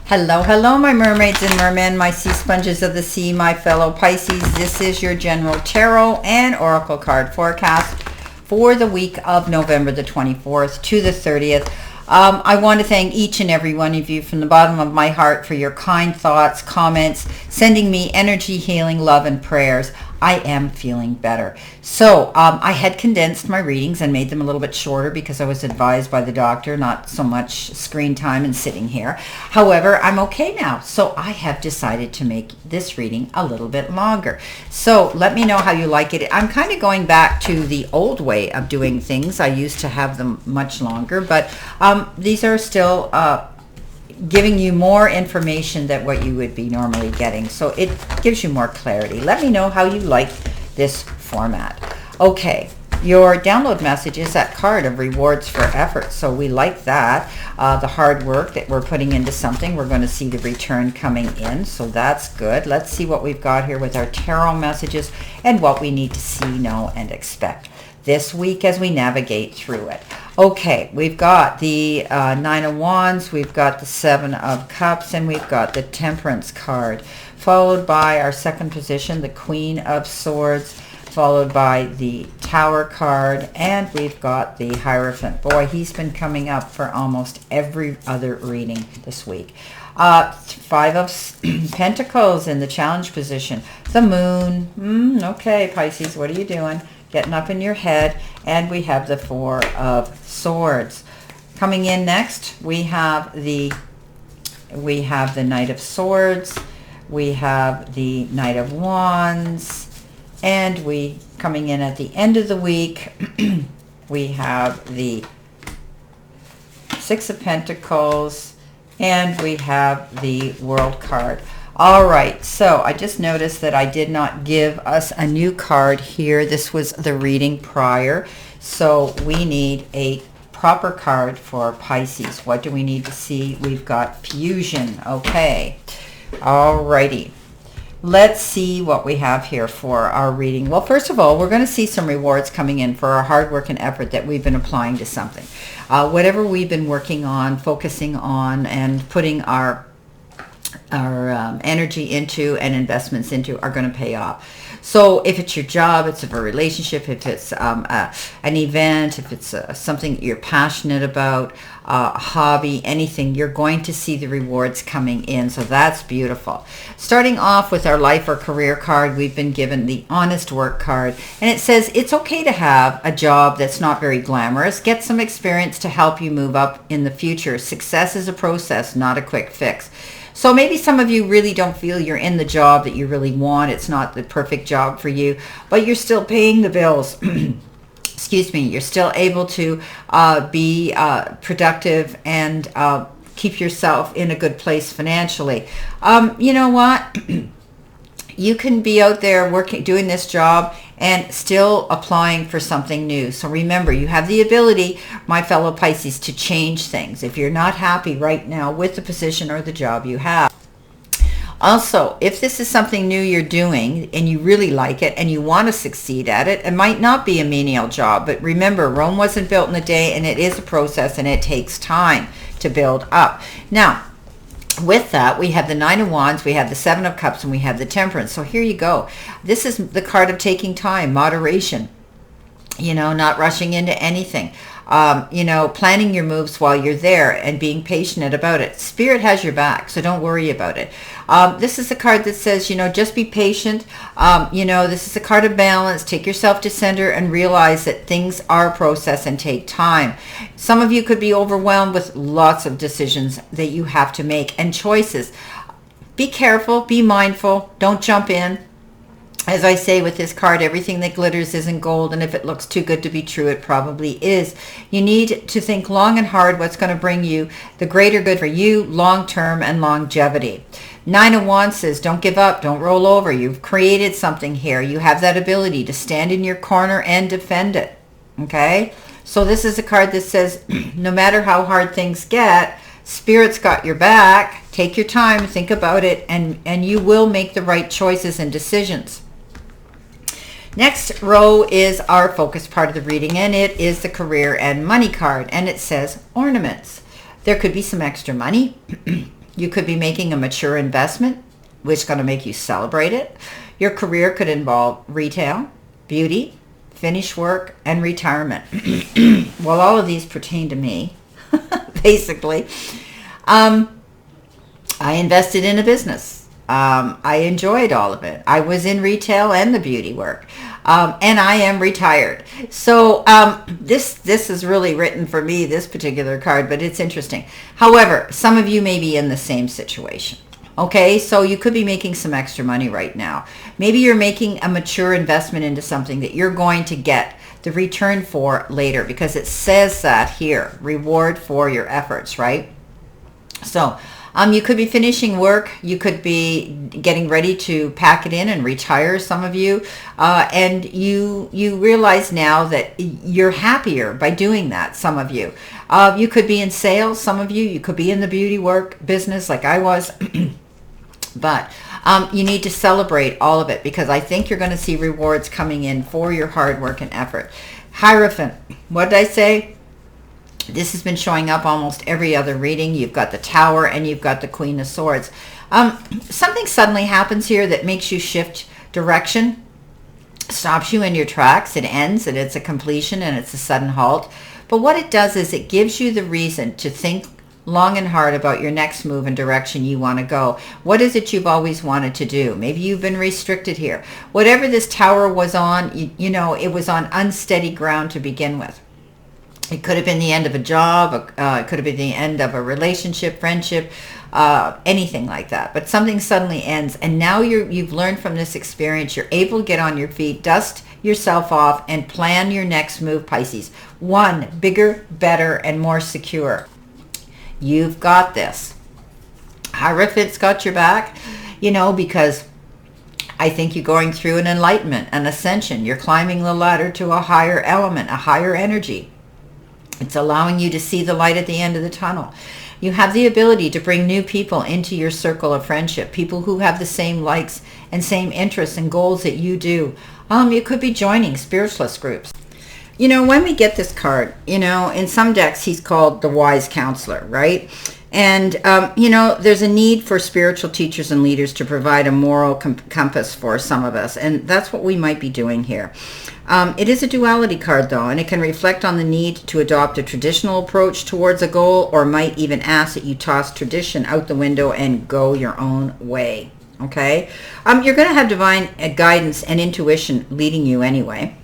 Hello, hello, my mermaids and mermen, my sea sponges of the sea, my fellow Pisces. This is your general tarot and oracle card forecast for the week of November the 24th to the 30th. I want to thank each and every one of you from the bottom of my heart for your kind thoughts, comments, sending me energy, healing, love, and prayers. I am feeling better. So I had condensed my readings and made them a little bit shorter because I was advised by the doctor not so much screen time and sitting here. However, I'm okay now. So I have decided to make this reading a little bit longer. So let me know how you like it. I'm kind of going back to the old way of doing things. I used to have them much longer, but these are still giving you more information than what you would be normally getting. So it gives you more clarity. Let me know how you like this format. Okay, your download message is that card of rewards for effort. So we like that. The hard work that we're putting into something, we're going to see the return coming in. So that's good. Let's see what we've got here with our tarot messages and what we need to see, know, and expect this week as we navigate through it. Okay, we've got the Nine of Wands, we've got the Seven of Cups, and we've got the Temperance card, followed by our second position, the Queen of Swords, followed by the Tower card, and we've got the Hierophant. Boy, he's been coming up for almost every other reading this week. Five of Pentacles in the challenge position. The Moon. Okay, Pisces, what are you doing? Getting up in your head. And we have the Four of Swords. Coming in next, we have the Knight of Swords. We have the Knight of Wands. And we, coming in at the end of the week, we have the Six of Pentacles. And we have the World card. All right, so I just noticed that I did not give us a new card here. This was the reading prior. So we need a proper card for Pisces. What do we need to see? We've got Fusion. Okay. All righty. Let's see what we have here for our reading. Well, first of all, we're going to see some rewards coming in for our hard work and effort that we've been applying to something. Whatever we've been working on, focusing on, and putting our energy into and investments into are going to pay off. So if it's your job, it's a relationship, if it's an event, if it's something that you're passionate about, a hobby, anything, you're going to see the rewards coming in. So that's beautiful. Starting off with our life or career card, we've been given the honest work card. And it says it's okay to have a job that's not very glamorous. Get some experience to help you move up in the future. Success is a process, not a quick fix. So maybe some of you really don't feel you're in the job that you really want. It's not the perfect job for you, but you're still paying the bills. Excuse me. You're still able to be productive and keep yourself in a good place financially. You know what? You can be out there working, doing this job and still applying for something new. So remember, you have the ability, my fellow Pisces, to change things if you're not happy right now with the position or the job you have. Also, if this is something new you're doing and you really like it and you want to succeed at it, it might not be a menial job. But remember, Rome wasn't built in a day, and it is a process and it takes time to build up. Now, with that, we have the Nine of Wands, we have the Seven of Cups, and we have the Temperance. So here you go. This is the card of taking time, moderation, not rushing into anything, planning your moves while you're there and being patient about it. Spirit has your back, so don't worry about it. This is a card that says, just be patient. This is a card of balance. Take yourself to center and realize that things are a process and take time. Some of you could be overwhelmed with lots of decisions that you have to make and choices. Be careful, be mindful, don't jump in. As I say with this card, everything that glitters isn't gold, and if it looks too good to be true, it probably is. You need to think long and hard what's going to bring you the greater good for you, long-term and longevity. Nine of Wands says, don't give up, don't roll over. You've created something here. You have that ability to stand in your corner and defend it. Okay? So this is a card that says, no matter how hard things get, Spirit's got your back. Take your time, think about it, and you will make the right choices and decisions. Next row is our focus part of the reading, and it is the career and money card, and it says ornaments. There could be some extra money. You could be making a mature investment, which is going to make you celebrate it. Your career could involve retail, beauty, finish work, and retirement. Well, all of these pertain to me, basically. I invested in a business. I enjoyed all of it. I was in retail and the beauty work. And I am retired. So this is really written for me, this particular card, but it's interesting. However, some of you may be in the same situation. Okay, so you could be making some extra money right now. Maybe you're making a mature investment into something that you're going to get the return for later, because it says that here, reward for your efforts, right? So you could be finishing work. You could be getting ready to pack it in and retire, some of you. And you realize now that you're happier by doing that, some of you. You could be in sales, some of you. You could be in the beauty work business like I was. But you need to celebrate all of it, because I think you're going to see rewards coming in for your hard work and effort. Hierophant, what did I say? This has been showing up almost every other reading. You've got the Tower and you've got the Queen of Swords. Something suddenly happens here that makes you shift direction, stops you in your tracks. It ends and it's a completion and it's a sudden halt. But what it does is it gives you the reason to think long and hard about your next move and direction you want to go. What is it you've always wanted to do? Maybe you've been restricted here. Whatever this Tower was on, you know, it was on unsteady ground to begin with. It could have been the end of a job. It could have been the end of a relationship, friendship, anything like that. But something suddenly ends, and now you've learned from this experience. You're able to get on your feet, dust yourself off, and plan your next move, Pisces. One, bigger, better, and more secure. You've got this. Hierophant's got your back, you know, because I think you're going through an enlightenment, an ascension. You're climbing the ladder to a higher element, a higher energy. It's allowing you to see the light at the end of the tunnel. You have the ability to bring new people into your circle of friendship, people who have the same likes and same interests and goals that you do. You could be joining spiritualist groups. You know, when we get this card, you know, in some decks, he's called the wise counselor, right? And, you know, there's a need for spiritual teachers and leaders to provide a moral compass for some of us. And that's what we might be doing here. It is a duality card, though, and it can reflect on the need to adopt a traditional approach towards a goal, or might even ask that you toss tradition out the window and go your own way, okay? You're going to have divine guidance and intuition leading you anyway.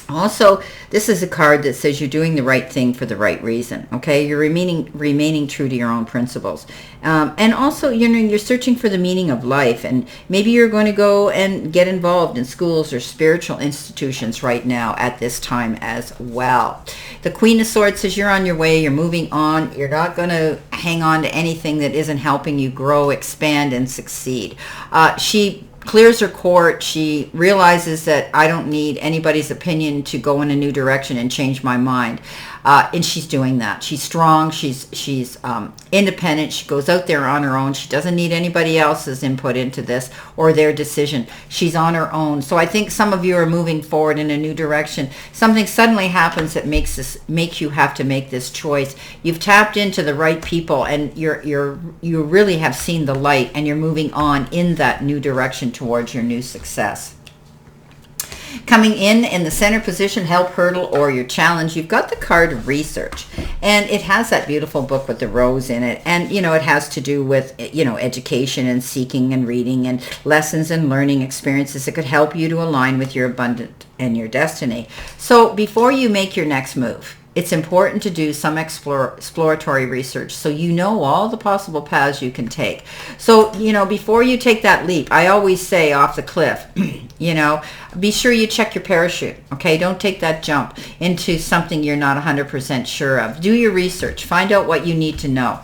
Also, this is a card that says you're doing the right thing for the right reason, okay? You're remaining true to your own principles. And also, you know, you're searching for the meaning of life, and maybe you're going to go and get involved in schools or spiritual institutions right now at this time as well. The Queen of Swords says you're on your way, you're moving on, you're not going to hang on to anything that isn't helping you grow, expand, and succeed. She clears her court. She realizes that I don't need anybody's opinion to go in a new direction and change my mind. And she's doing that. She's strong. She's independent. She goes out there on her own. She doesn't need anybody else's input into this or their decision. She's on her own. So I think some of you are moving forward in a new direction. Something suddenly happens that makes you have to make this choice. You've tapped into the right people, and you really have seen the light, and you're moving on in that new direction towards your new success. Coming in the center position, help, hurdle, or your challenge, you've got the card research. And it has that beautiful book with the rose in it. And, you know, it has to do with, you know, education and seeking and reading and lessons and learning experiences that could help you to align with your abundant and your destiny. So before you make your next move, it's important to do some exploratory research so you know all the possible paths you can take. So, you know, before you take that leap, I always say off the cliff, you know, be sure you check your parachute, okay? Don't take that jump into something you're not 100% sure of. Do your research. Find out what you need to know,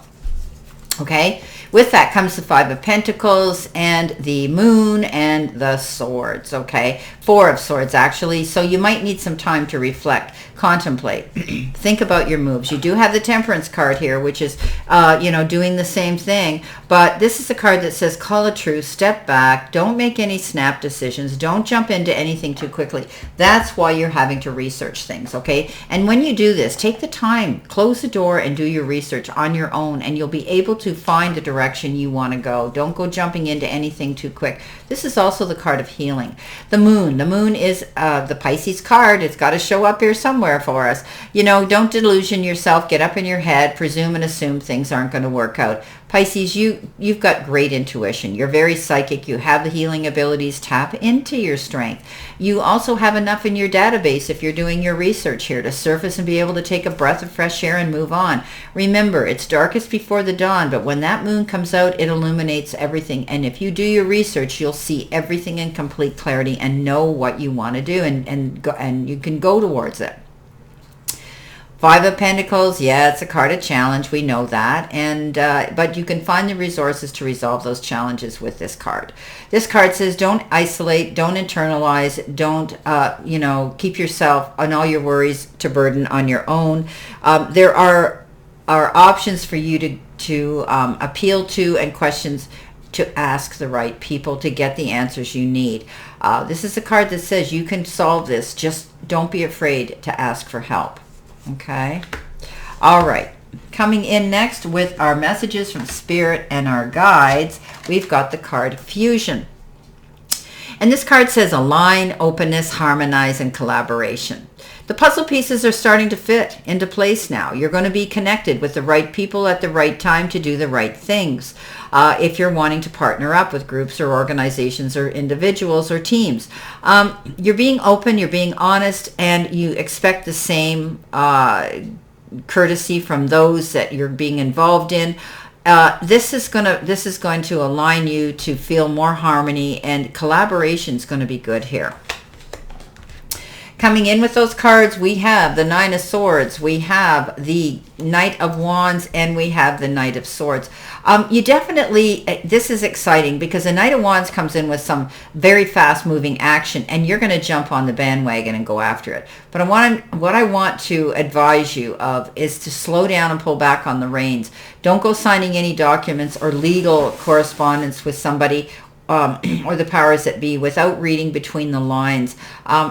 okay? With that comes the Five of Pentacles and the Moon and the Swords, okay? Four of Swords, actually. So you might need some time to reflect, contemplate, think about your moves. You do have the Temperance card here, which is, you know, doing the same thing. But this is a card that says call a truce, step back, don't make any snap decisions, don't jump into anything too quickly. That's why you're having to research things, okay? And when you do this, take the time, close the door, and do your research on your own, and you'll be able to to find the direction you want to go. Don't go jumping into anything too quick. This is also the card of healing. The moon is the Pisces card. It's got to show up here somewhere for us. You know, don't delusion yourself, get up in your head, presume and assume things aren't going to work out. Pisces, you've got great intuition. You're very psychic. You have the healing abilities. Tap into your strength. You also have enough in your database if you're doing your research here to surface and be able to take a breath of fresh air and move on. Remember, it's darkest before the dawn, but when that moon comes out, it illuminates everything. And if you do your research, you'll see everything in complete clarity and know what you want to do, and you can go towards it. Five of Pentacles, yeah, it's a card of challenge. We know that. But you can find the resources to resolve those challenges with this card. This card says don't isolate, don't internalize, don't, keep yourself and all your worries to burden on your own. There are options for you to appeal to and questions to ask the right people to get the answers you need. This is a card that says you can solve this. Just don't be afraid to ask for help. Okay. All right. Coming in next with our messages from Spirit and our guides, we've got the card Fusion. And this card says align, openness, harmonize, and collaboration. The puzzle pieces are starting to fit into place now. You're going to be connected with the right people at the right time to do the right things. If you're wanting to partner up with groups or organizations or individuals or teams, you're being open, you're being honest, and you expect the same courtesy from those that you're being involved in. This is going to align you to feel more harmony, and collaboration is going to be good here. Coming in with those cards, we have the Nine of Swords, we have the Knight of Wands, and we have the Knight of Swords. You definitely, this is exciting because the Knight of Wands comes in with some very fast moving action, and you're going to jump on the bandwagon and go after it. But what I want to advise you of is to slow down and pull back on the reins. Don't go signing any documents or legal correspondence with somebody or the powers that be without reading between the lines.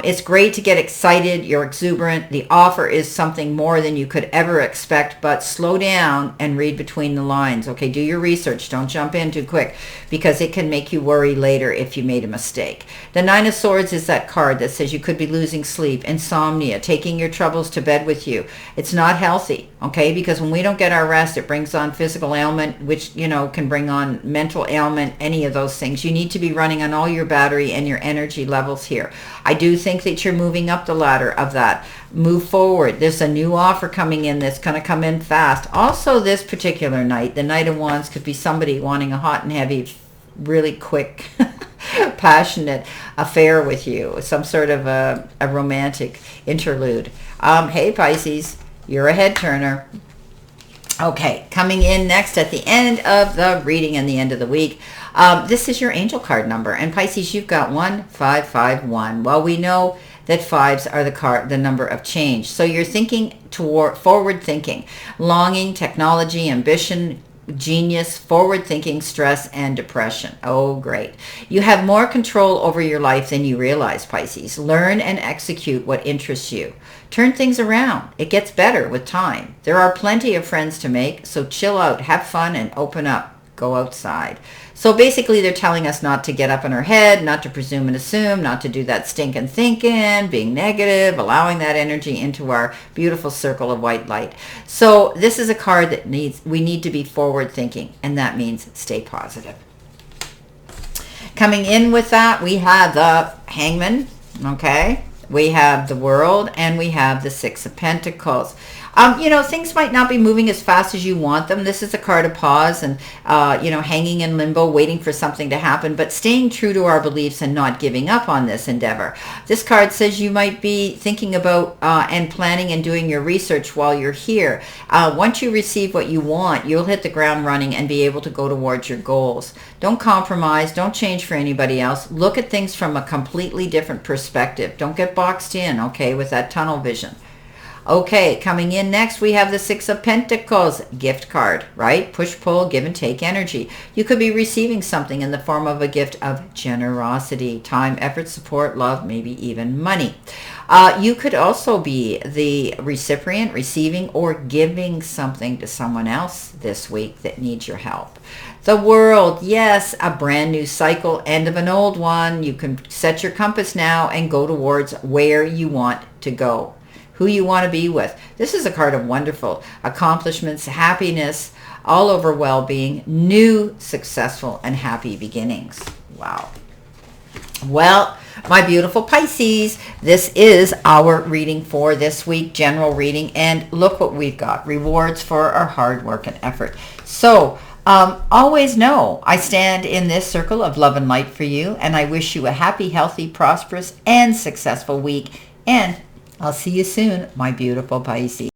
It's great to get excited. You're exuberant. The offer is something more than you could ever expect, but slow down and read between the lines. Okay, do your research. Don't jump in too quick because it can make you worry later if you made a mistake. The Nine of Swords is that card that says you could be losing sleep, insomnia, taking your troubles to bed with you. It's not healthy, okay, because when we don't get our rest, it brings on physical ailment, which, can bring on mental ailment, any of those things. You need to be running on all your battery and your energy levels here. I do think that you're moving up the ladder of that. Move forward. There's a new offer coming in that's going to come in fast. Also, this particular night, the Knight of Wands could be somebody wanting a hot and heavy, really quick, passionate affair with you. Some sort of a romantic interlude. Hey, Pisces, you're a head turner. Okay, coming in next at the end of the reading and the end of the week. This is your angel card number. And Pisces, you've got 1551. Well, we know that fives are the number of change. So you're thinking forward thinking, longing, technology, ambition, genius, forward thinking, stress, and depression. Oh, great. You have more control over your life than you realize, Pisces. Learn and execute what interests you. Turn things around. It gets better with time. There are plenty of friends to make, so chill out, have fun, and open up. Go outside. So basically they're telling us not to get up in our head, not to presume and assume, not to do that stinking thinking, being negative, allowing that energy into our beautiful circle of white light. So this is a card that we need to be forward thinking, and that means stay positive. Coming in with that, we have the Hangman, okay? We have the World, and we have the Six of Pentacles. Things might not be moving as fast as you want them. This is a card of pause and, hanging in limbo, waiting for something to happen, but staying true to our beliefs and not giving up on this endeavor. This card says you might be thinking about and planning and doing your research while you're here. Once you receive what you want, you'll hit the ground running and be able to go towards your goals. Don't compromise. Don't change for anybody else. Look at things from a completely different perspective. Don't get boxed in, okay, with that tunnel vision. Okay, coming in next, we have the Six of Pentacles gift card, right? Push, pull, give and take energy. You could be receiving something in the form of a gift of generosity, time, effort, support, love, maybe even money. You could also be the recipient, receiving or giving something to someone else this week that needs your help. The World, yes, a brand new cycle, end of an old one. You can set your compass now and go towards where you want to go, who you want to be with. This is a card of wonderful accomplishments, happiness, all over well-being, new, successful, and happy beginnings. Wow. Well, my beautiful Pisces, this is our reading for this week, general reading, and look what we've got, rewards for our hard work and effort. So, always know I stand in this circle of love and light for you, and I wish you a happy, healthy, prosperous, and successful week, and I'll see you soon, my beautiful Pisces.